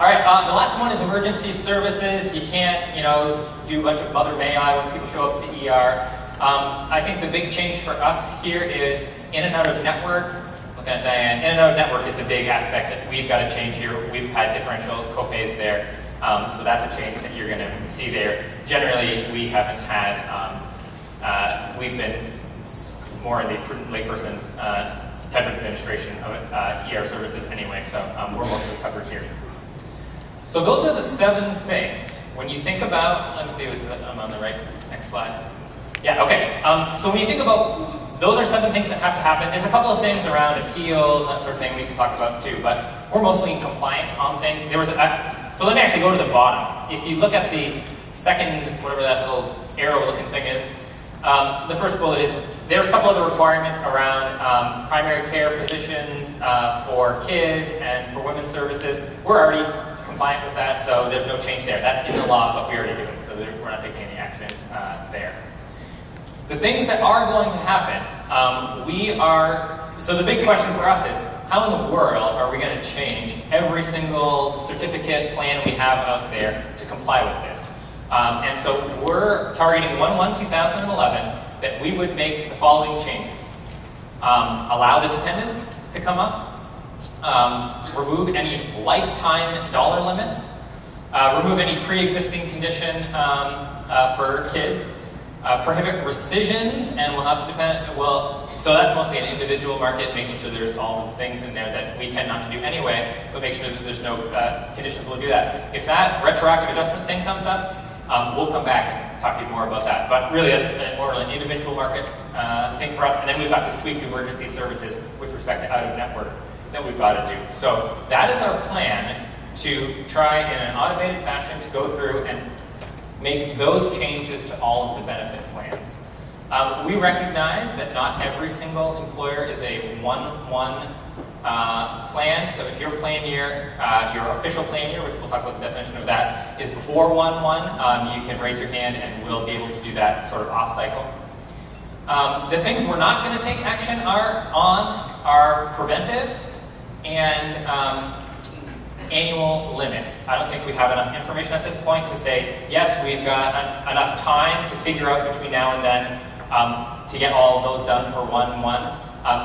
All right, the last one is emergency services. You can't, do a bunch of mother may I when people show up at the ER. I think the big change for us here is in and out of network. Looking at Diane, in and out of network is the big aspect that we've got to change here. We've had differential copays there, so that's a change that you're going to see there. Generally, we haven't had, we've been more in the prudent layperson type of administration of ER services anyway, so we're mostly covered here. So those are the 7 things. When you think about, let me see if I'm on the right, next slide. Yeah, okay. So when you think about, those are 7 things that have to happen. There's a couple of things around appeals, that sort of thing we can talk about too, but we're mostly in compliance on things. There was so let me actually go to the bottom. If you look at the second, whatever that little arrow looking thing is, the first bullet is, there's a couple other requirements around primary care physicians for kids and for women's services. We're already compliant with that, so there's no change there. That's in the law, but we're already doing, so we're not taking any action there. The things that are going to happen, so the big question for us is, how in the world are we going to change every single certificate plan we have out there to comply with this? And so we're targeting 1/1/2011 that we would make the following changes. Allow the dependents to come up. Remove any lifetime dollar limits. Remove any pre-existing condition for kids. Prohibit rescissions, and we'll have to so that's mostly an individual market, making sure there's all the things in there that we tend not to do anyway, but make sure that there's no conditions will do that. If that retroactive adjustment thing comes up, we'll come back and talk to you more about that. But really, that's more an individual market thing for us. And then we've got this tweak to emergency services with respect to out-of-network that we've got to do. So that is our plan, to try in an automated fashion to go through and make those changes to all of the benefit plans. We recognize that not every single employer is a 1/1 plan. So if your plan year, your official plan year, which we'll talk about the definition of that, is before 1/1, you can raise your hand and we'll be able to do that sort of off cycle. The things we're not going to take action are preventive and annual limits. I don't think we have enough information at this point to say, yes, we've got enough time to figure out between now and then to get all of those done for 1/1.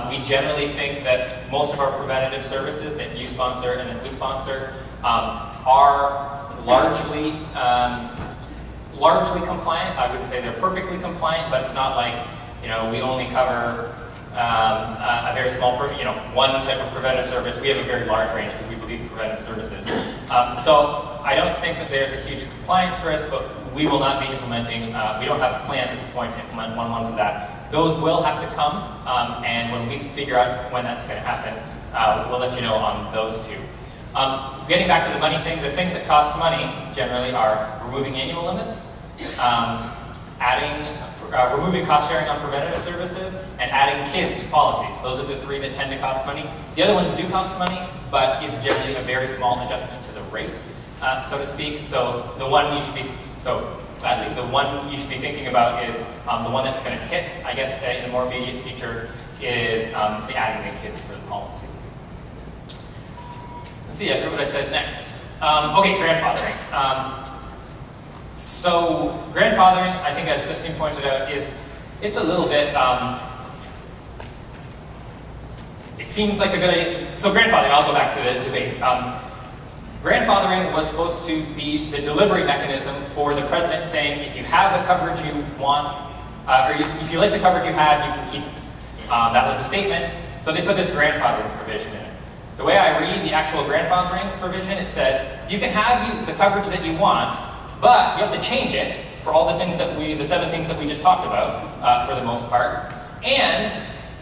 We generally think that most of our preventative services that you sponsor and that we sponsor are largely compliant. I wouldn't say they're perfectly compliant, but it's not like, we only cover a very small, one type of preventative service. We have a very large range because we believe in preventive services. So I don't think that there's a huge compliance risk, but we will not be implementing, we don't have plans at this point to implement 1/1 for that. Those will have to come, and when we figure out when that's going to happen, we'll let you know on those two. Getting back to the money thing, the things that cost money generally are removing annual limits, removing cost sharing on preventative services, and adding kids to policies. Those are the 3 that tend to cost money. The other ones do cost money, but it's generally a very small adjustment to the rate, so to speak. So the one you should be, the one you should be thinking about is the one that's going to hit, I guess, in the more immediate future is the adding the kids to the policy. Let's see, I forget what I said next. Okay, grandfathering. So grandfathering, I think as Justine pointed out, it's a little bit, it seems like a good idea. So grandfathering, I'll go back to the debate. Grandfathering was supposed to be the delivery mechanism for the president saying, if you have the coverage you want, or if you like the coverage you have, you can keep it. That was the statement. So they put this grandfathering provision in it. The way I read the actual grandfathering provision, it says, you can have the coverage that you want, but you have to change it for all the things that the 7 things that we just talked about, for the most part. And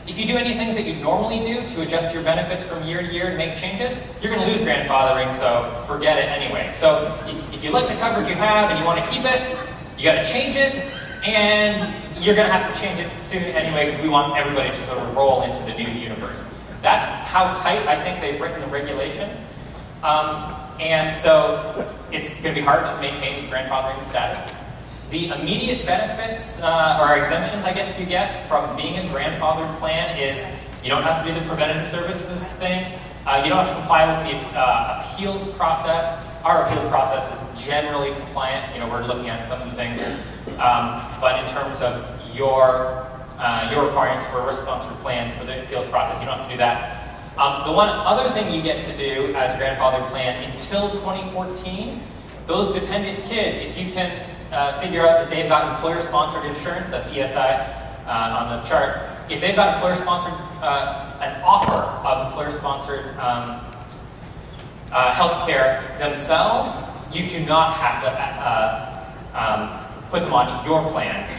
if you do any things that you normally do to adjust your benefits from year to year and make changes, you're going to lose grandfathering, so forget it anyway. So if you like the coverage you have and you want to keep it, you got to change it, and you're going to have to change it soon anyway because we want everybody to sort of roll into the new universe. That's how tight I think they've written the regulation. And so it's going to be hard to maintain grandfathering status. The immediate benefits, or exemptions, I guess you get from being a grandfathered plan is you don't have to do the preventative services thing. You don't have to comply with the appeals process. Our appeals process is generally compliant. We're looking at some of the things, but in terms of your requirements for risk-sponsored plans for the appeals process, you don't have to do that. The one other thing you get to do as a grandfathered plan until 2014, those dependent kids, if you can figure out that they've got employer-sponsored insurance, that's ESI on the chart, if they've got employer-sponsored, an offer of employer-sponsored health care themselves, you do not have to put them on your plan.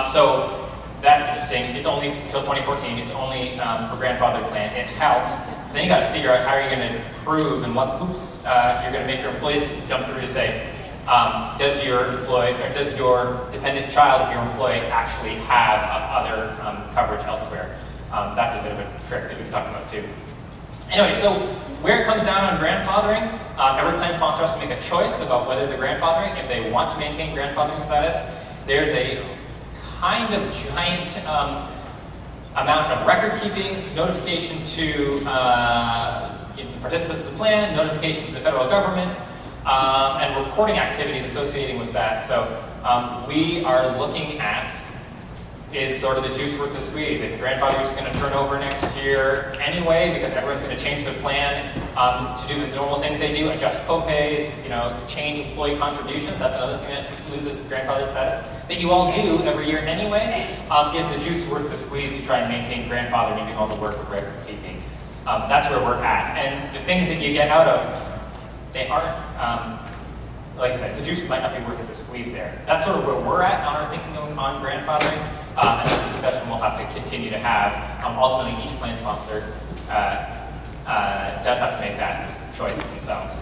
So that's interesting. It's only until 2014. It's only for grandfathered plan. It helps. Then you got to figure out how you're going to prove and what hoops you're going to make your employees jump through to say, does your dependent child of your employee actually have other coverage elsewhere? That's a bit of a trick that we can talk about too. Anyway, so where it comes down on grandfathering, every plan sponsor has to make a choice about whether they're grandfathering. If they want to maintain grandfathering status, there's a kind of giant amount of record keeping, notification to the participants of the plan, notification to the federal government, and reporting activities associated with that. So we are looking at, is sort of the juice worth the squeeze. If grandfather is going to turn over next year anyway, because everyone's going to change their plan to do the normal things they do, adjust co-pays, change employee contributions, that's another thing that loses grandfather status, that you all do every year anyway, is the juice worth the squeeze to try and maintain grandfathering and do all the work of record keeping. That's where we're at. And the things that you get out of, they aren't, like I said, the juice might not be worth the squeeze there. That's sort of where we're at on our thinking on grandfathering, and that's a discussion we'll have to continue to have. Ultimately, each plan sponsor does have to make that choice themselves.